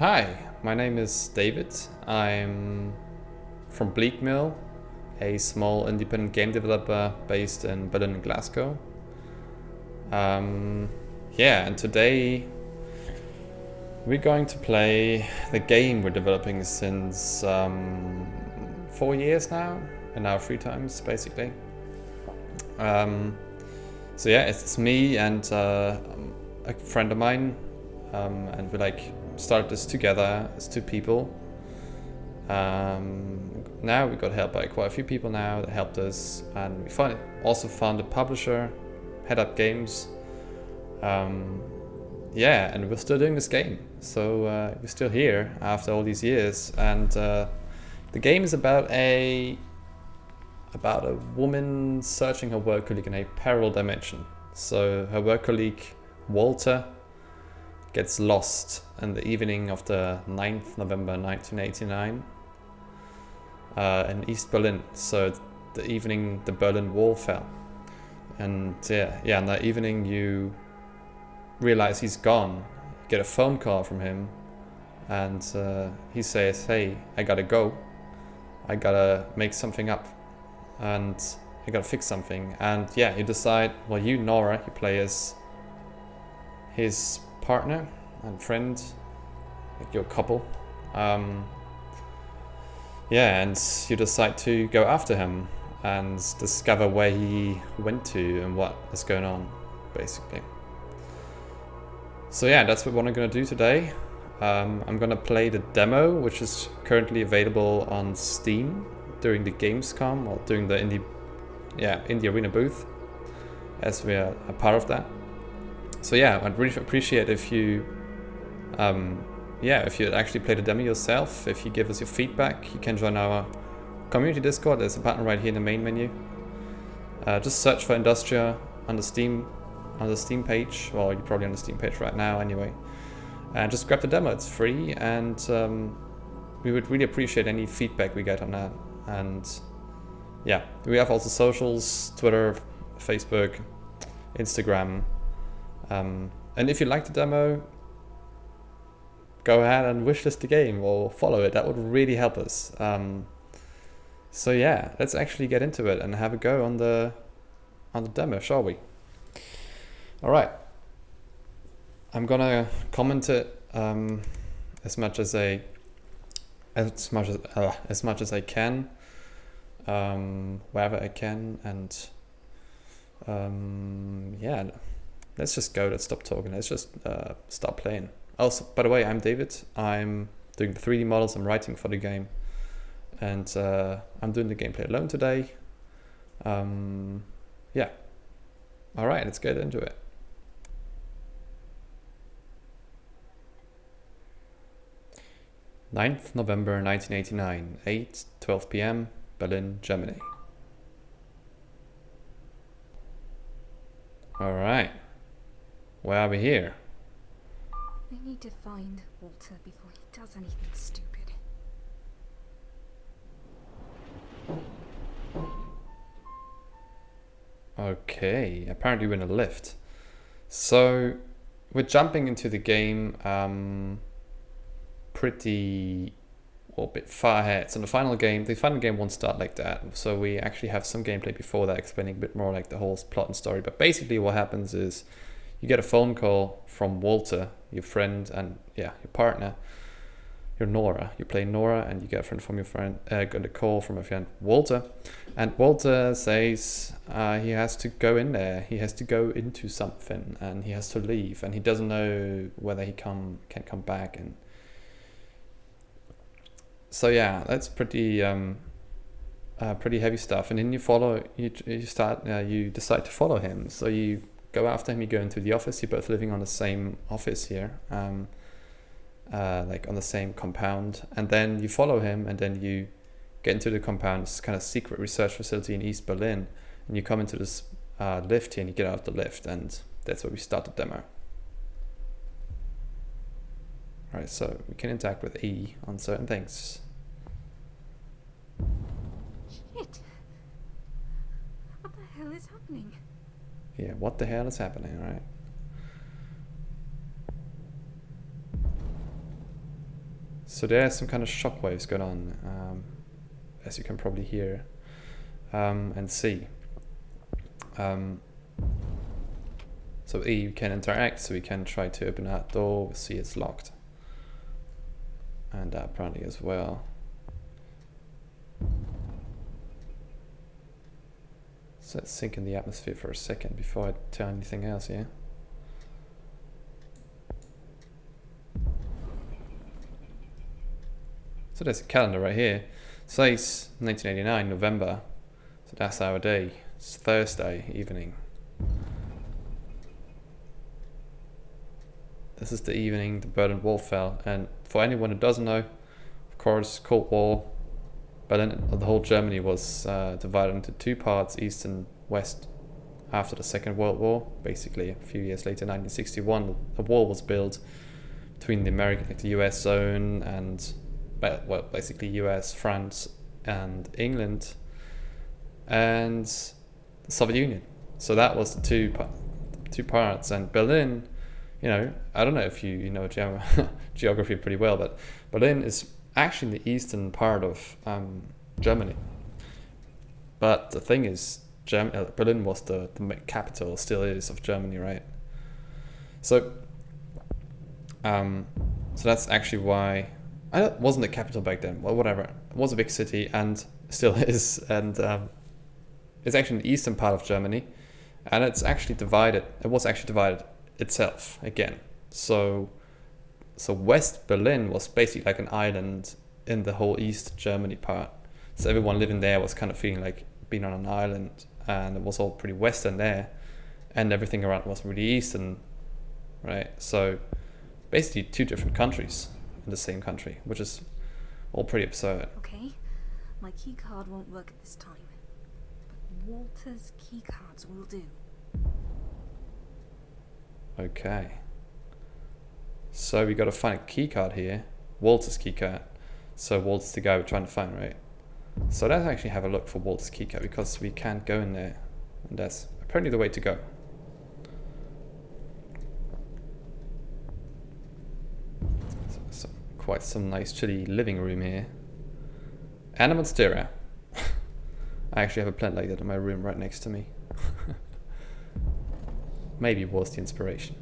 Hi, my name is David. I'm from Bleak Mill, a small independent game developer based in Berlin and Glasgow. And today we're going to play the game we're developing since 4 years now, in our free times, basically. It's me and a friend of mine, and we started this together as two people. Now we got help by quite a few people now that helped us, and we also found a publisher, Head Up Games. And we're still doing this game, so we're still here after all these years. And the game is about a woman searching her work colleague in a parallel dimension. So her work colleague Walter gets lost in the evening of the 9th November 1989 in East Berlin. So the evening the Berlin Wall fell. And in that evening you realize he's gone. You get a phone call from him, and he says, "Hey, I gotta go. I gotta make something up, and I gotta fix something." And you decide, Nora, you play as his partner and friend, like your couple. And you decide to go after him and discover where he went to and what is going on, basically. So that's what we're going to do today. I'm going to play the demo, which is currently available on Steam during the Gamescom, or during the Indie Arena booth, as we are a part of that. So I'd really appreciate if you actually play the demo yourself. If you give us your feedback, you can join our community Discord. There's a button right here in the main menu. Just search for Industria on the Steam page. Well, you're probably on the Steam page right now anyway. And just grab the demo. It's free, and we would really appreciate any feedback we get on that. And we have also socials: Twitter, Facebook, Instagram. And if you like the demo, go ahead and wishlist the game or follow it. That would really help us. Let's actually get into it and have a go on the demo, shall we? All right. I'm gonna comment it as much as I can, wherever I can, and let's just go. Let's stop talking. Let's just start playing. Also, by the way, I'm David. I'm doing the 3D models. I'm writing for the game, and I'm doing the gameplay alone today. All right, let's get into it. "9th November 1989, 8:12 p.m., Berlin, Germany." All right. Why are we here? I need to find Walter before he does anything stupid. Okay, apparently we're in a lift. So we're jumping into the game a bit far ahead. So the final game won't start like that. So we actually have some gameplay before that explaining a bit more like the whole plot and story. But basically what happens is you get a phone call from Walter, your friend, and your partner. You're Nora. You play Nora, and you get a call from a friend, Walter. And Walter says he has to go in there. He has to go into something, and he has to leave, and he doesn't know whether he can come back. And so that's pretty heavy stuff. And then you decide to follow him. So you go after him. You go into the office. You're both living on the same office here, like on the same compound. And then you follow him, and then you get into the compound. It's kind of secret research facility in East Berlin, and you come into this lift here, and you get out of the lift, and that's where we start the demo. All right, so we can interact with E on certain things. Shit! What the hell is happening? Yeah, what the hell is happening, all right? So there's some kind of shockwaves going on, as you can probably hear and see. So E can interact, so we can try to open that door. We see it's locked. And that apparently as well. So let's sink in the atmosphere for a second before I tell anything else, yeah? So there's a calendar right here. Says 1989, November. So that's our day. It's Thursday evening. This is the evening the Berlin Wall fell. And for anyone who doesn't know, of course, Cold War, Berlin, the whole Germany was divided into two parts, East and West, after the Second World War. Basically, a few years later, 1961, a wall was built between the US zone and, well, basically US, France, and England, and the Soviet Union. So that was the two parts. And Berlin, you know, I don't know if you know geography pretty well, but Berlin is actually in the eastern part of Germany. But the thing is, Berlin was the capital, still is, of Germany, right? So, so that's actually why it wasn't the capital back then. Well, whatever, it was a big city and still is, and it's actually in the eastern part of Germany, and it's actually divided. It was actually divided itself again. So West Berlin was basically like an island in the whole East Germany part. So everyone living there was kind of feeling like being on an island, and it was all pretty Western there, and everything around was really Eastern, right? So basically two different countries in the same country, which is all pretty absurd. Okay, my key card won't work at this time, but Walter's key cards will do. Okay. So we got to find a key card here, Walter's key card. So Walter's the guy we're trying to find, right? So let's actually have a look for Walter's key card, because we can't go in there, and that's apparently the way to go. So quite some nice chilly living room here, and a monstera. I actually have a plant like that in my room right next to me. Maybe it was the inspiration.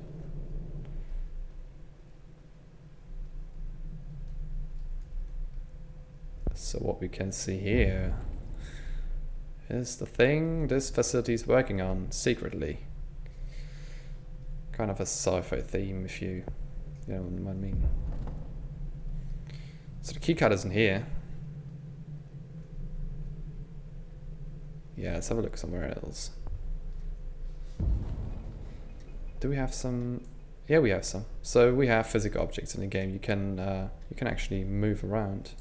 So what we can see here is the thing this facility is working on secretly. Kind of a sci-fi theme, if you know what I mean. So the keycard isn't here. Yeah, let's have a look somewhere else. Do we have some? Yeah, we have some. So we have physical objects in the game. You can actually move around.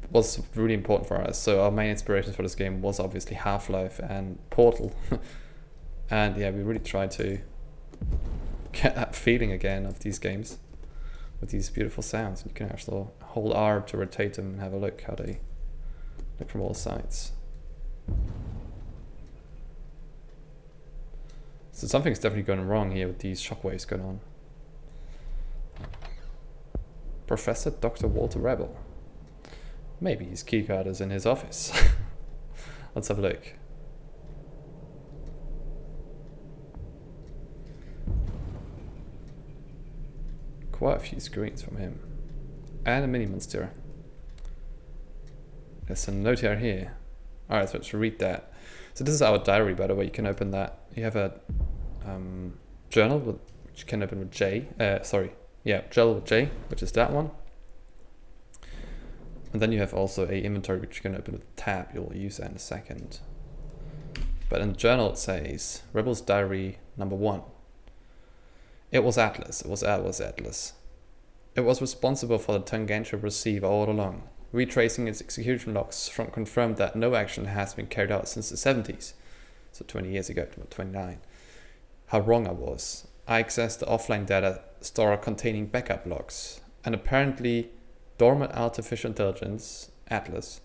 Was really important for us. So our main inspirations for this game was obviously Half-Life and Portal, and yeah, we really tried to get that feeling again of these games with these beautiful sounds. You can actually hold R to rotate them and have a look how they look from all sides. So something's definitely going wrong here with these shockwaves going on. Professor Dr. Walter Rebel. Maybe his keycard is in his office. Let's have a look. Quite a few screens from him. And a mini monster. There's a note here. Alright, so let's read that. So this is our diary, by the way. You can open that. You have a journal, which you can open with J. Journal with J, which is that one. And then you have also a inventory, which you can open with a tab. You'll use that in a second. But in the journal it says, Rebel's Diary #1. It was Atlas. It was Atlas. It was responsible for the tangential receiver all along. Retracing its execution logs confirmed that no action has been carried out since the 70s. So 20 years ago, 29. How wrong I was. I accessed the offline data store containing backup logs, and apparently dormant artificial intelligence, Atlas,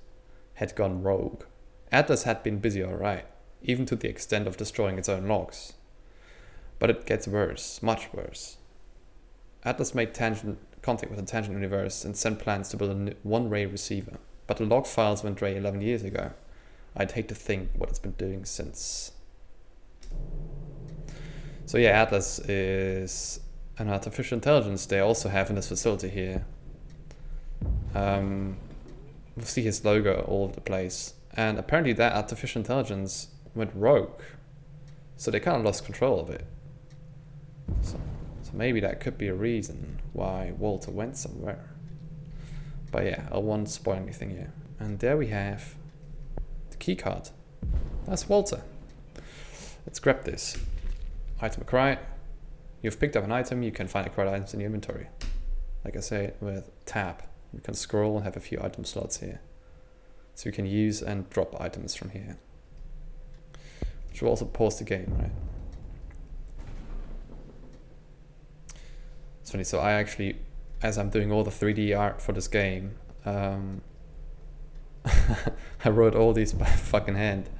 had gone rogue. Atlas had been busy alright, even to the extent of destroying its own logs. But it gets worse, much worse. Atlas made contact with the Tangent universe and sent plans to build a one-ray receiver, but the log files went dry 11 years ago. I'd hate to think what it's been doing since. So yeah, Atlas is an artificial intelligence they also have in this facility here. We'll see his logo all over the place. And apparently that artificial intelligence went rogue. So they kind of lost control of it. So maybe that could be a reason why Walter went somewhere. But yeah, I won't spoil anything here. And there we have the keycard. That's Walter. Let's grab this. Item acquired. You've picked up an item, you can find acquired items in your inventory. Like I say, with tab, you can scroll and have a few item slots here. So you can use and drop items from here. Which will also pause the game, right? It's funny, so I actually, as I'm doing all the 3D art for this game, I wrote all these by fucking hand.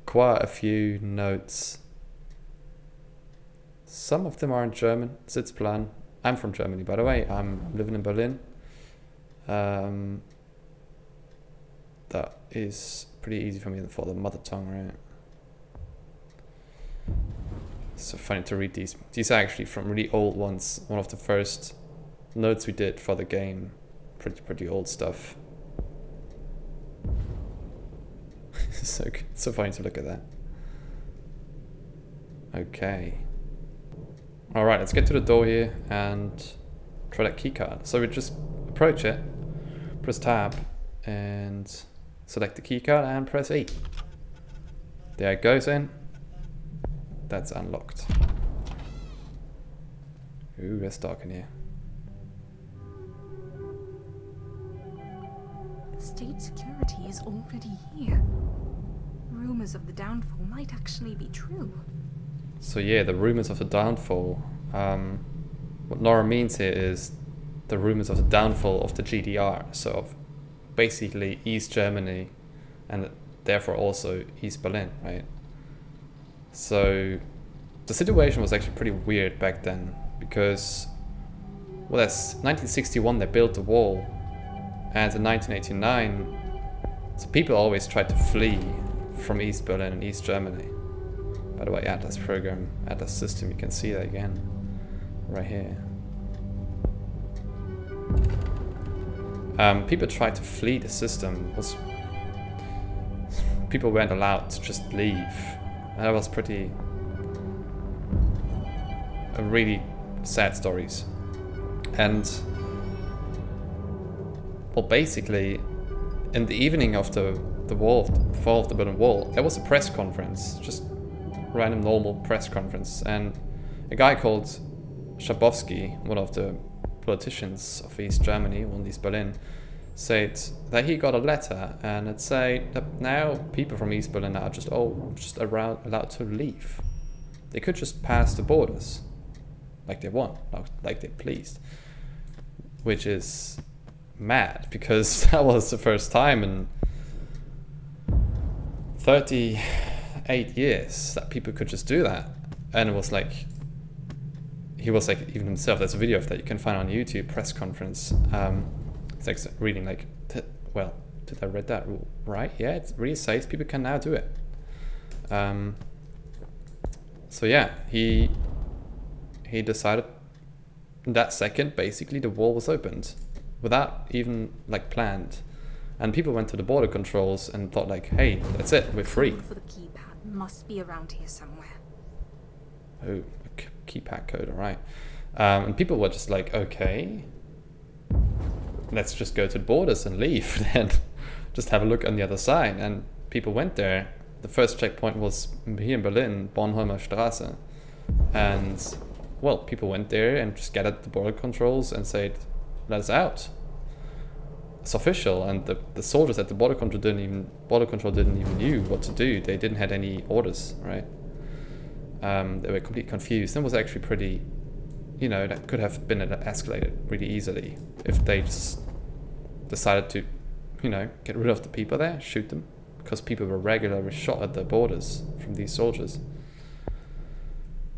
Quite a few notes. Some of them are in German, Sitzplan. I'm from Germany, by the way. I'm living in Berlin. That is pretty easy for me for the mother tongue, right? So funny to read these. These are actually from really old ones. One of the first notes we did for the game. Pretty old stuff. So funny to look at that. Okay. Alright, let's get to the door here and try that keycard. So we just approach it, press tab, and select the keycard and press E. There it goes in. That's unlocked. Ooh, it's dark in here. The state security is already here. Rumors of the downfall might actually be true. So yeah, the rumors of the downfall. What Nora means here is the rumors of the downfall of the GDR. So of basically East Germany and therefore also East Berlin, right? So the situation was actually pretty weird back then because, well, that's 1961 they built the wall, and in 1989, so people always tried to flee from East Berlin and East Germany. By the way, Atlas program, Atlas system, you can see that again, right here. People tried to flee the system. People weren't allowed to just leave. And that was really sad stories. And, well, basically, in the evening of the fall of the Berlin Wall, there was a press conference, just random normal press conference, and a guy called Schabowski, one of the politicians of East Germany, or East Berlin, said that he got a letter and it said that now people from East Berlin are just allowed to leave. They could just pass the borders like they want, like they're pleased, which is mad because that was the first time in 38 years that people could just do that. And it was like, he was like, even himself, there's a video of that you can find on YouTube, press conference. It's like reading like, well, did I read that right? Yeah, it really says people can now do it. So yeah, he decided in that second, basically the wall was opened without even like planned. And people went to the border controls and thought like, hey, that's it, we're free. For the keypad must be around here somewhere. Oh, a keypad code, all right. And people were just like, okay, let's just go to the borders and leave then. Just have a look on the other side. And people went there. The first checkpoint was here in Berlin, Bornholmer Straße. And, well, people went there and just gathered the border controls and said, let us out. It's official. And the soldiers at the border control didn't even knew what to do. They didn't have any orders, right? They were completely confused. It was actually pretty, that could have been escalated really easily if they just decided to, get rid of the people there, shoot them, because people were regularly shot at the borders from these soldiers.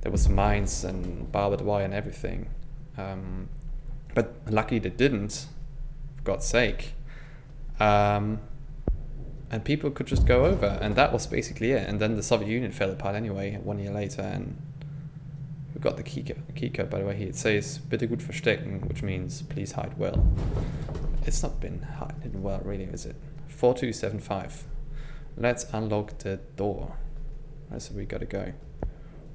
there was mines and barbed wire and everything. But luckily they didn't, for God's sake. And people could just go over, and that was basically it. And then the Soviet Union fell apart anyway 1 year later, and we got the key code, by the way. Here it says "Bitte gut verstecken," which means please hide well. It's not been hidden well, really, is it? 4275. Let's unlock the door. That's where we gotta go.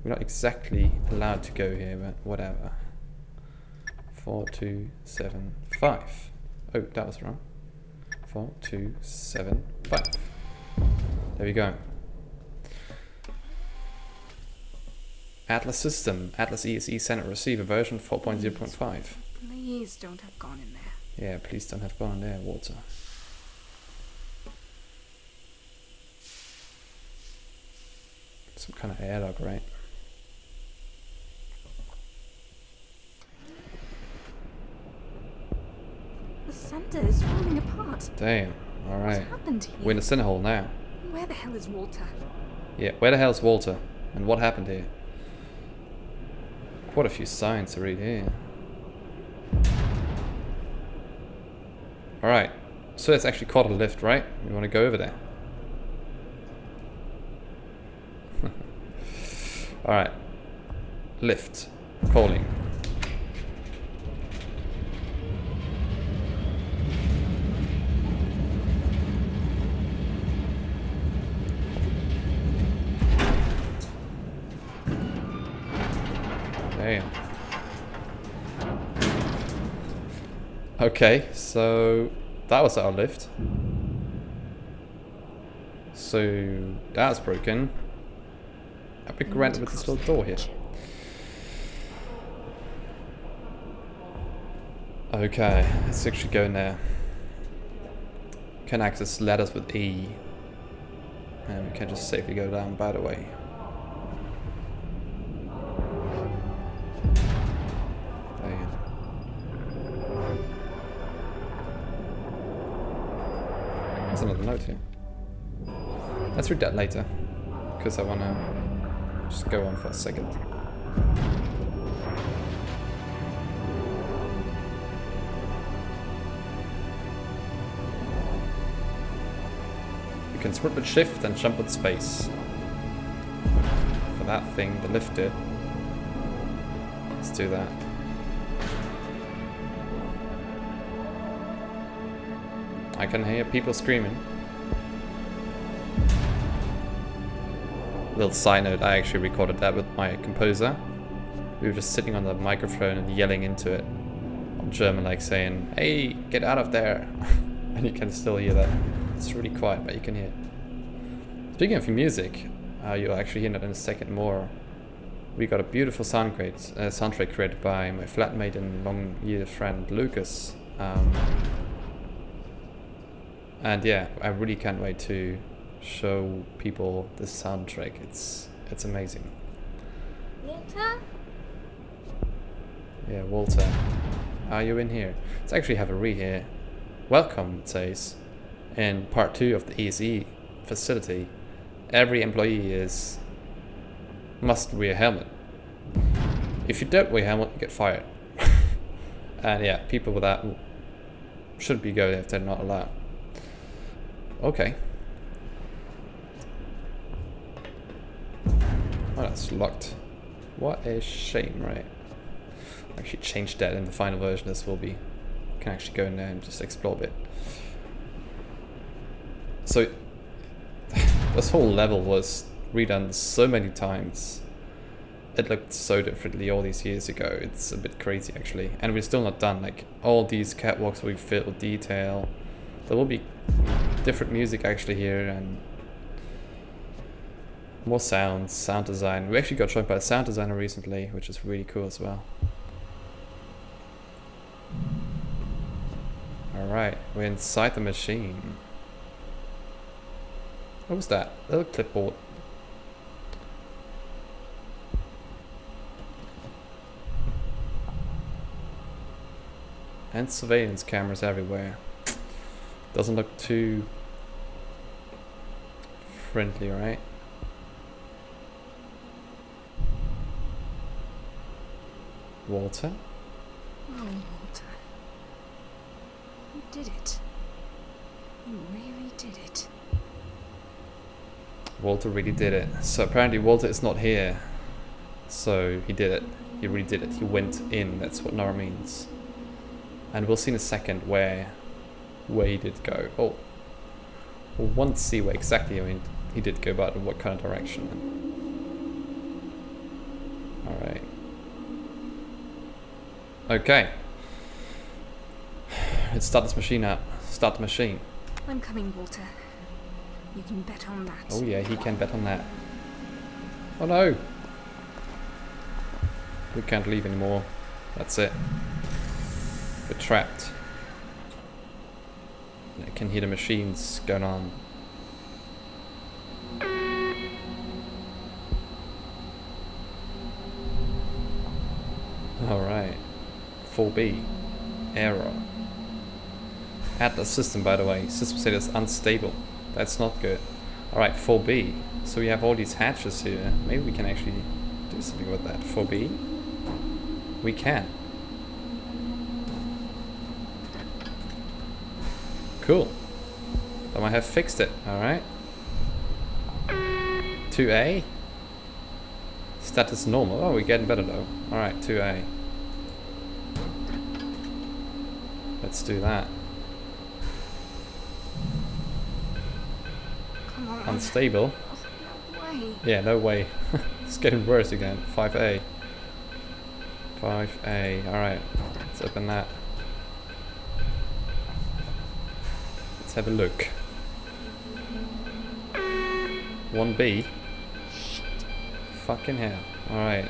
We're not exactly allowed to go here, but whatever. 4275. Oh, that was wrong. 4275. There we go. Atlas system. Atlas ESE Center receiver version 4.0.5. Please don't have gone in there. Yeah, please don't have gone in there, Walter. Some kind of airlock, right? The center is falling apart. Damn. Alright. What happened here? We're in the center hole now. Where the hell is Walter? Yeah, where the hell's Walter? And what happened here? Quite a few signs to read here. Alright. So it's actually called a lift, right? We want to go over there. Alright. Lift. Calling. Damn. Okay, so that was our lift. So that's broken. A big granite with this little door here. Okay, let's actually go in there. Can access ladders with E. And we can just safely go down, by the way. Damn. There's another note here. Let's read that later, because I want to just go on for a second. You can sprint with shift and jump with space. For that thing, the lift did. Let's do that. I can hear people screaming. Little side note, I actually recorded that with my composer. We were just sitting on the microphone and yelling into it on German, like saying, "Hey, get out of there!" And you can still hear that. It's really quiet, but you can hear it. Speaking of music, you'll actually hear that in a second more. We got a beautiful soundtrack created by my flatmate and long-year friend Lucas. And yeah, I really can't wait to show people the soundtrack. It's amazing. Walter? Yeah, Walter. Are you in here? Let's actually have a read here. Welcome, it says. In part 2 of the ESE facility, every employee must wear a helmet. If you don't wear a helmet, you get fired. And yeah, people with that shouldn't be going if they're not allowed. Okay. Oh, that's locked. What a shame, right? Actually changed that in the final version. This will be... can actually go in there and just explore a bit. So, this whole level was redone so many times. It looked so differently all these years ago. It's a bit crazy, actually. And we're still not done. Like, all these catwalks we filled with detail. There will be different music actually here, and more sounds, sound design. We actually got joined by a sound designer recently, which is really cool as well. Alright, we're inside the machine. What was that? A little clipboard. And surveillance cameras everywhere. Doesn't look too friendly, right? Walter? Oh, Walter. You did it. You really did it. Walter really did it. So apparently Walter is not here. So he did it. He really did it. He went in. That's what Nora means. And we'll see in a second where he did go. Oh. We'll want to see where exactly he did go, but in what kind of direction. Alright. Okay. Let's start this machine up. Start the machine. I'm coming, Walter. You can bet on that. Oh yeah, he can bet on that. Oh no! We can't leave anymore. That's it. We're trapped. I can hear the machines going on. Alright. 4B. Error. Add the system, by the way. System status unstable. That's not good. Alright, 4B. So we have all these hatches here. Maybe we can actually do something with that. 4B? We can. Cool. Then I have fixed it. Alright. 2A. Status normal. Oh, we're getting better though. Alright, 2A. Let's do that. Come on. Unstable. No way. Yeah, no way. It's getting worse again. 5A. 5A. Alright. Let's open that. Let's have a look. 1B. Shit. Fucking hell. Alright.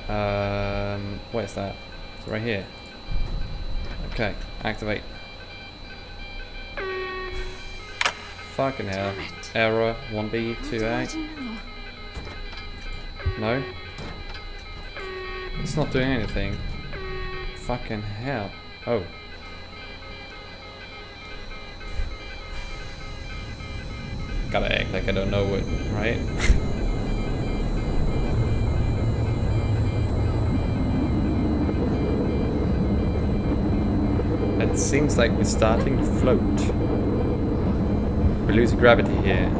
Where's that? It's right here. Okay. Activate. Fucking hell. Damn it. Error. 1B. What do I 2A. do now? No? It's not doing anything. Fucking hell. Oh. Gotta act like I don't know it, right? It seems like we're starting to float. We're losing gravity here.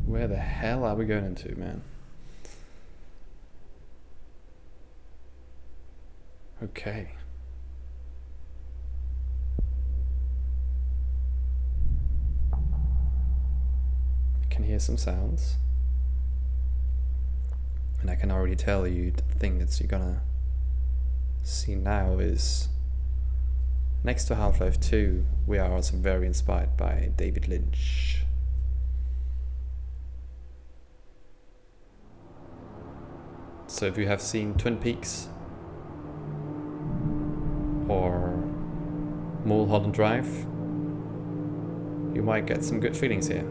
Where the hell are we going into, man? Okay. I can hear some sounds. And I can already tell you the thing that you're gonna see now is next to Half-Life 2, we are also very inspired by David Lynch. So if you have seen Twin Peaks or Mulholland Drive, you might get some good feelings here.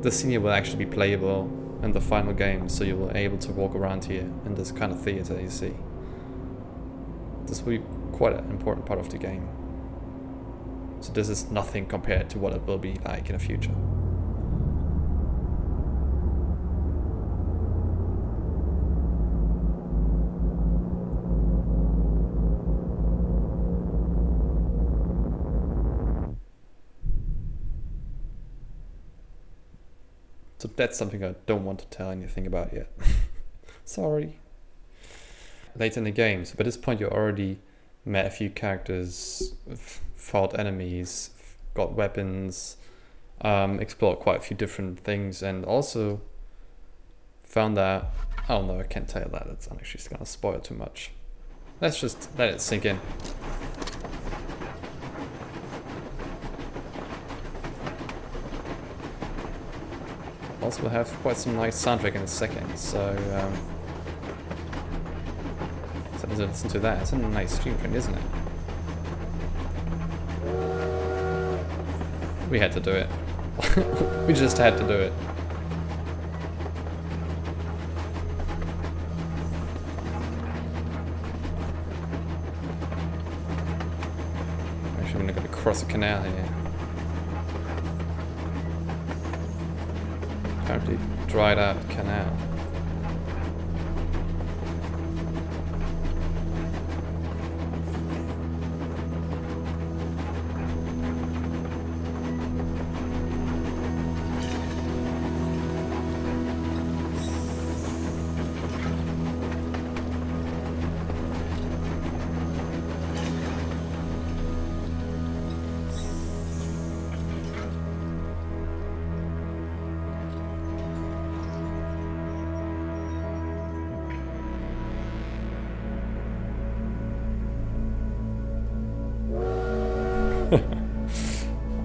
The scene here will actually be playable in the final game, so you will be able to walk around here in this kind of theater you see. This will be quite an important part of the game. So this is nothing compared to what it will be like in the future. So that's something I don't want to tell anything about yet. Sorry. Later in the game, so by this point you already met a few characters, fought enemies, got weapons, explored quite a few different things, and also found that, oh no, I can't tell you that, it's actually gonna spoil too much. Let's just let it sink in. Also, we'll have quite some nice soundtrack in a second, so let's listen to that. It's a nice stream print, isn't it? We had to do it. We just had to do it. Actually, I'm gonna cross a canal here. Apparently dried out canal.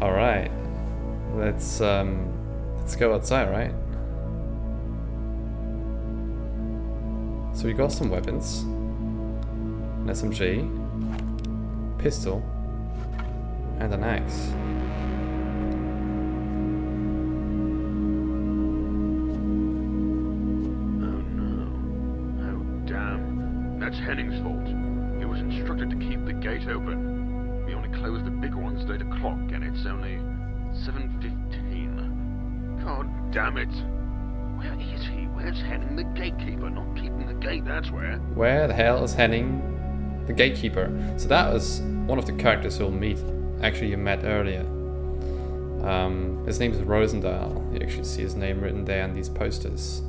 All right, let's go outside, right? So we got some weapons, an SMG, pistol, and an axe. Oh no! Oh damn! That's Henning's fault. He was instructed to keep the gate open. We only closed the big ones at 8 o'clock, and it's only 7:15. God damn it! Where is he? Where's Henning, the gatekeeper? Not keeping the gate, that's where. Where the hell is Henning, the gatekeeper? So that was one of the characters you'll meet. Actually, you met earlier. His name is Rosendahl. You actually see his name written there on these posters.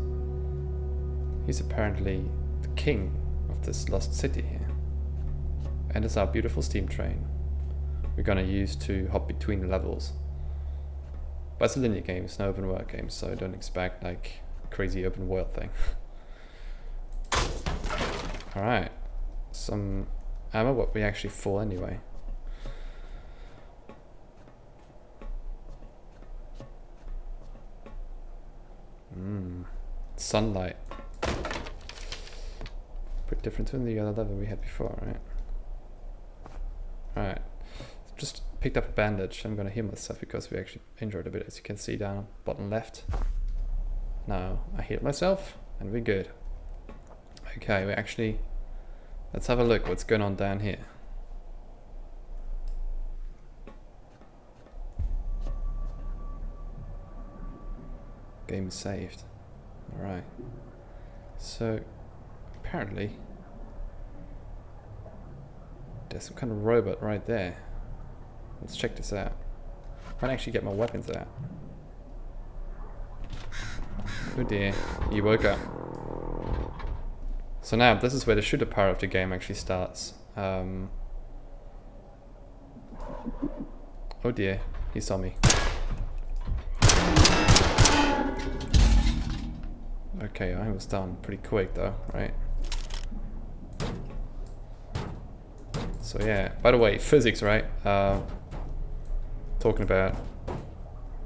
He's apparently the king of this lost city here. And it's our beautiful steam train we're gonna use to hop between the levels. But it's a linear game, it's an open world game, so don't expect like a crazy open world thing. Alright, some ammo, what we actually full anyway. Sunlight. Pretty different from the other level we had before, right? Alright. Just picked up a bandage. I'm gonna heal myself because we actually injured a bit, as you can see down bottom left. Now I healed myself and we're good. Okay, we actually, let's have a look what's going on down here. Game is saved. Alright. So apparently there's some kind of robot right there. Let's check this out. I can actually get my weapons out. Oh dear, you woke up. So now this is where the shooter part of the game actually starts. Oh dear, he saw me. Okay, I was done pretty quick though, right? So yeah, by the way, physics, right? Talking about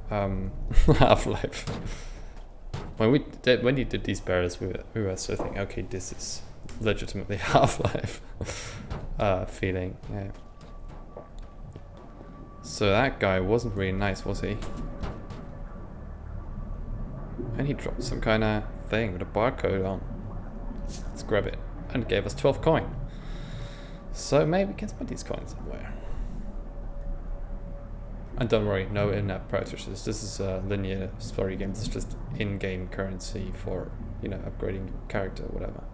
Half-Life. When you did these barrels, we were sort of thinking, okay, this is legitimately Half-Life feeling, yeah. So that guy wasn't really nice, was he? And he dropped some kind of thing with a barcode on. Let's grab it. And gave us 12 coin. So maybe we can spend these coins somewhere. And don't worry, no in-app purchases. This is a linear story game. This is just in-game currency for, you know, upgrading your character or whatever.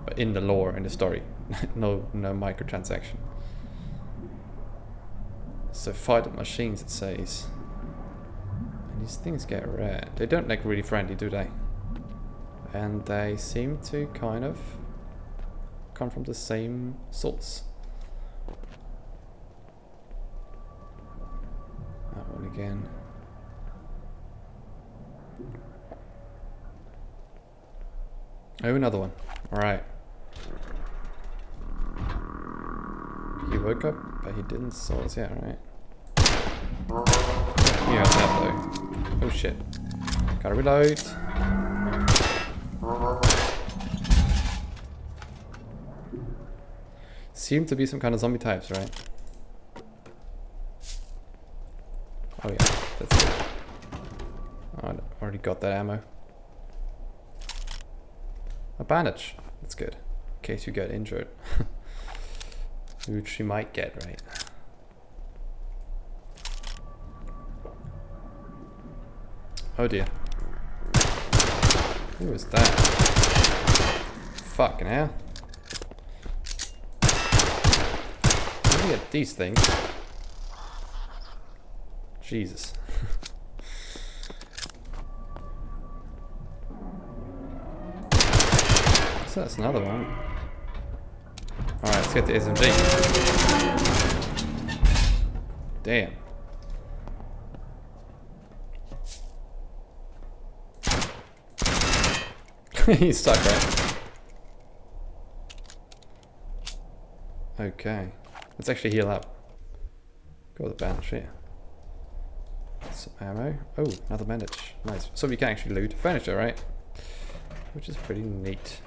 But in the lore, in the story. no microtransaction. So fight machines, it says. And these things get rare. They don't look really friendly, do they? And they seem to kind of come from the same source. That one again. Oh, another one. Alright. He woke up, but he didn't saw us yet, right? Yeah, that though. Oh shit. Gotta reload. Seem to be some kind of zombie types, right? Oh yeah, that's good. Oh, I already got that ammo. A bandage. That's good. In case you get injured. Which you might get, right? Oh dear. Who was that? Fucking hell. Look at these things. Jesus. So that's another one. Alright, let's get the SMG. Damn. He's stuck, right? Okay. Let's actually heal up. Go with the bandage here. Some ammo. Oh, another bandage. Nice. So we can actually loot furniture, right? Which is pretty neat.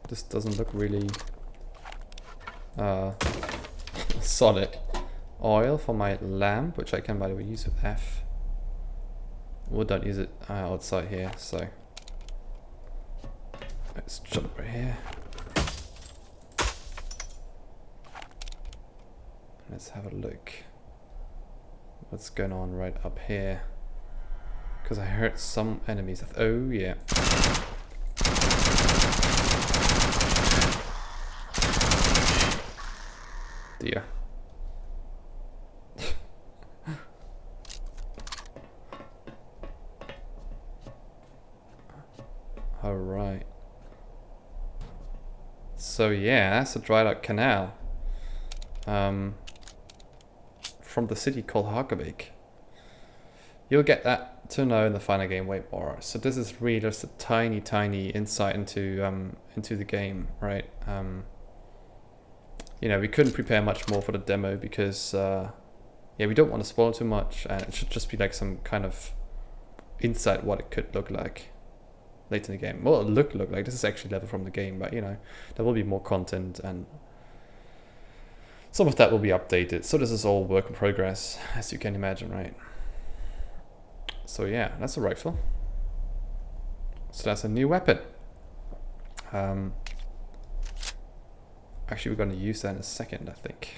This doesn't look really solid. Oil for my lamp, which I can by the way use with F. Or don't use it outside here, so let's jump right here. Let's have a look. What's going on right up here? Because I heard some enemies. Oh yeah. Dear. Alright. So yeah, that's a dried out canal. From the city called Harkavik. You'll get that to know in the final game way more. So this is really just a tiny insight into the game, right? You know, we couldn't prepare much more for the demo because yeah, we don't want to spoil too much, and it should just be like some kind of insight what it could look like later in the game. Well, look like this is actually level from the game, but you know, there will be more content and some of that will be updated. So this is all work in progress, as you can imagine, right? So yeah, that's a rifle. So that's a new weapon. Actually, we're going to use that in a second, I think.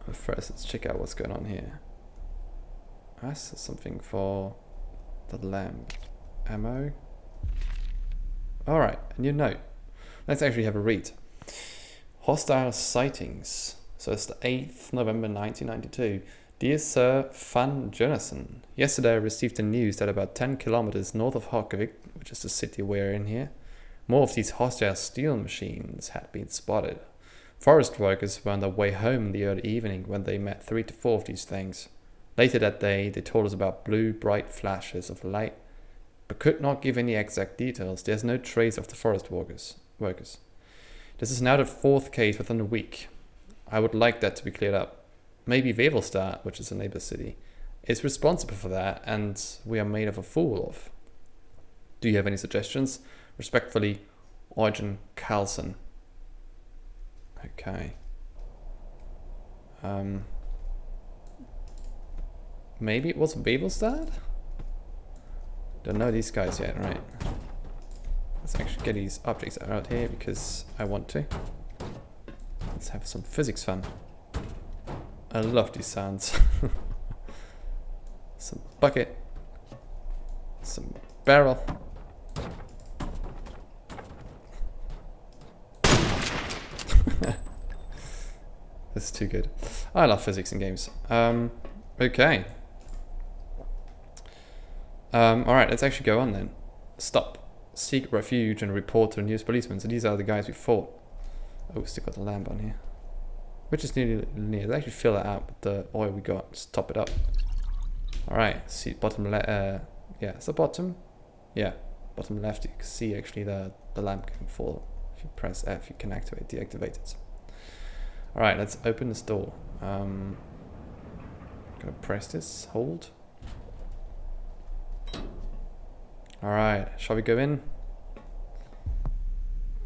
But first, let's check out what's going on here. That's something for the lamp. Ammo. Alright, a new note. Let's actually have a read. Hostile sightings. So it's the 8th November 1992. Dear Sir Van Jonathan, yesterday I received the news that about 10 kilometers north of Harkavik, which is the city we're in here, more of these hostile steel machines had been spotted. Forest workers were on their way home in the early evening when they met 3 to 4 of these things. Later that day, they told us about blue, bright flashes of light, but could not give any exact details. There's no trace of the forest workers. This is now the 4th case within a week. I would like that to be cleared up. Maybe Vevelstad, which is a neighbor city, is responsible for that, and we are made of a fool of. Do you have any suggestions? Respectfully, Eugen Carlson. Okay. Maybe it was Vevelstad? Don't know these guys yet, right? Let's actually get these objects out here because I want to. Let's have some physics fun. I love these sounds. Some bucket. Some barrel. This is too good. I love physics in games. Okay. Alright, let's actually go on then. Stop. Seek refuge and report to the nearest policeman. So these are the guys we fought. Oh, we still got the lamp on here. Which is nearly near. Let's actually fill that out with the oil we got. Just top it up. Alright, see bottom yeah, it's the bottom. Yeah, bottom left you can see actually the lamp can fall. If you press F, you can deactivate it. Alright, let's open this door. Gonna press this, hold. Alright, shall we go in?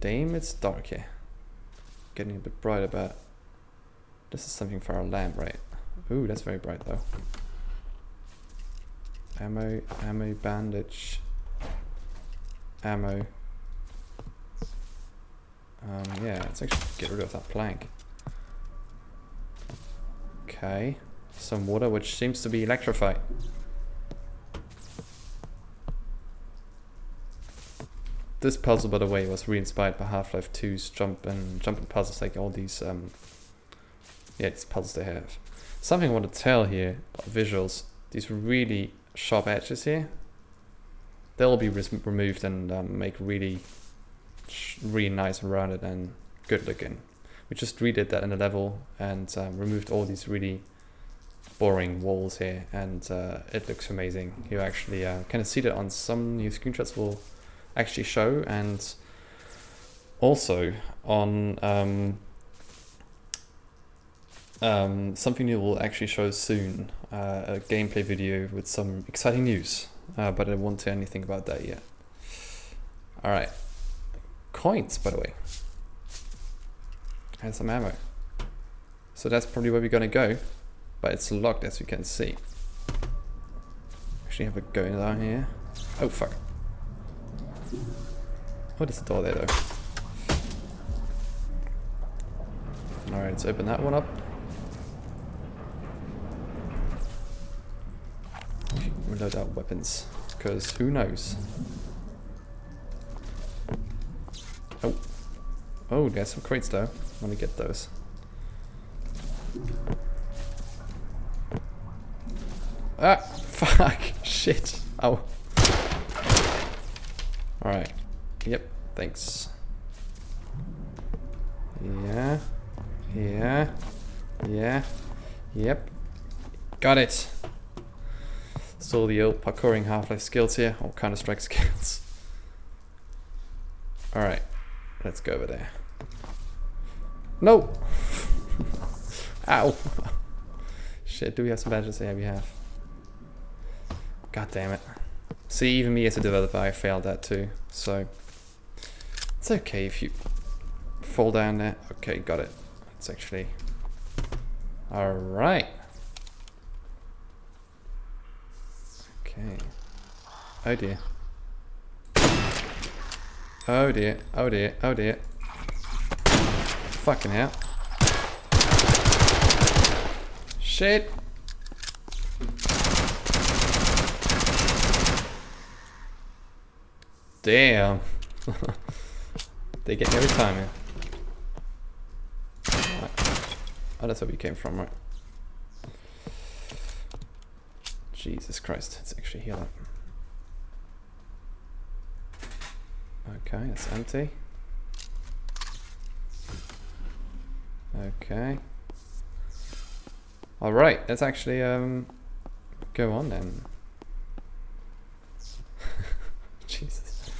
Damn, it's dark here. Getting a bit brighter, but this is something for our lamp, right? Ooh, that's very bright though. Ammo, bandage, ammo. Yeah, let's actually get rid of that plank. Okay, some water which seems to be electrified. This puzzle, by the way, was re-inspired by Half-Life 2's jumping puzzles, like all these, these puzzles they have. Something I want to tell here, visuals, these really sharp edges here, they'll be removed and make really nice and rounded and good looking. We just redid that in a level and removed all these really boring walls here, and it looks amazing. You actually kind of see that on some new screenshots we'll actually show, and also on something new will actually show soon, a gameplay video with some exciting news, but I won't say anything about that yet. Alright, coins, by the way, and some ammo. So that's probably where we're gonna go, but it's locked as you can see. Actually have a go down here. Oh fuck. Oh, there's a door there though. Alright, let's open that one up. Reload our weapons, because who knows? Oh. Oh, there's some crates though. I want to get those. Ah! Fuck! Shit! Oh. Alright. Yep, thanks. Yeah. Yeah. Yeah. Yep. Got it! Still the old parkouring Half-Life skills here, or Counter-Strike skills. Alright, let's go over there. No! Ow! Shit, do we have some badges? Yeah, we have. God damn it. See, even me as a developer, I failed that too, so it's okay if you fall down there. Okay, got it. It's actually... Alright. Okay. Oh dear. Oh dear, oh dear, oh dear. Fucking hell. Shit! Damn. They get me every time, man. Oh, that's where we came from, right? Jesus Christ, it's actually healing. Okay, that's empty. Okay. Alright, let's actually go on then. Jesus.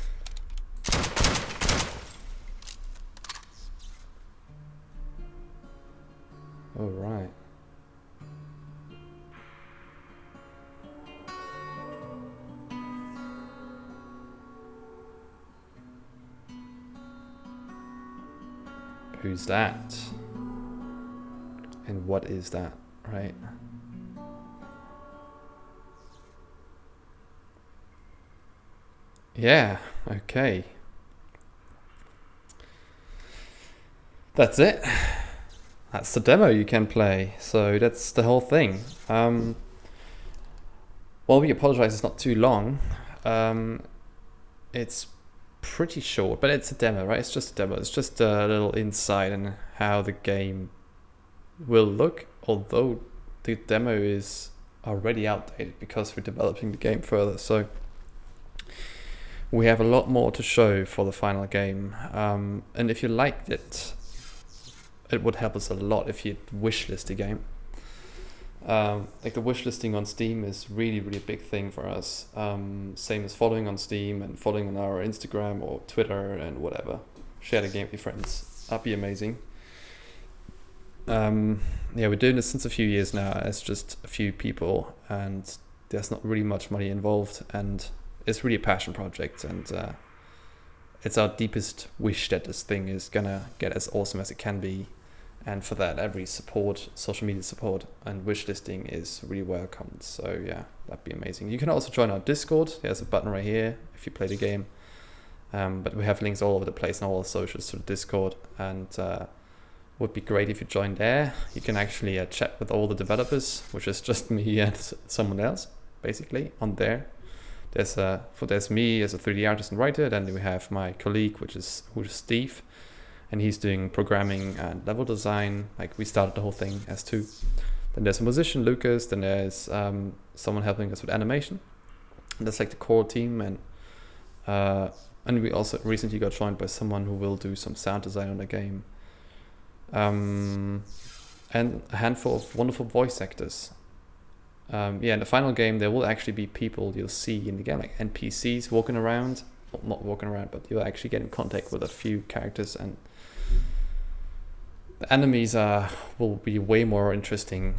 Alright. Who's that? And what is that, right? Yeah, okay. That's it. That's the demo you can play. So that's the whole thing. Well, we apologize it's not too long. It's pretty short, but it's a demo, right? It's just a demo. It's just a little insight on how the game will look, although the demo is already outdated because we're developing the game further. So we have a lot more to show for the final game. And if you liked it, it would help us a lot if you'd wishlist the game. Like the wish listing on Steam is really, really a big thing for us. Same as following on Steam and following on our Instagram or Twitter and whatever. Share the game with your friends. That'd be amazing. Yeah, we're doing this since a few years now as just a few people, and there's not really much money involved, and it's really a passion project, and it's our deepest wish that this thing is gonna get as awesome as it can be. And for that, every support, social media support and wish listing is really welcomed. So yeah, that'd be amazing. You can also join our Discord. There's a button right here if you play the game. But we have links all over the place on all our socials to the Discord, and would be great if you join there. You can actually chat with all the developers, which is just me and someone else, basically, on there. There's me as a 3D artist and writer. Then we have my colleague, who's Steve, and he's doing programming and level design. Like, we started the whole thing as two. Then there's a musician, Lucas. Then there's someone helping us with animation. And that's like the core team. And we also recently got joined by someone who will do some sound design on the game. And a handful of wonderful voice actors. In the final game, there will actually be people you'll see in the game, like NPCs walking around. Well, not walking around, but you'll actually get in contact with a few characters, and the enemies will be way more interesting.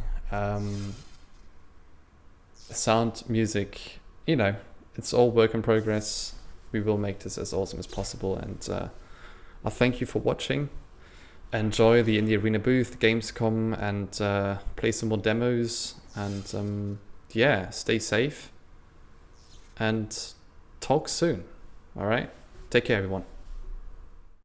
Sound, music, it's all work in progress. We will make this as awesome as possible, and I thank you for watching. Enjoy the Indie Arena booth, Gamescom, and play some more demos, and stay safe, and talk soon. All right, take care, everyone.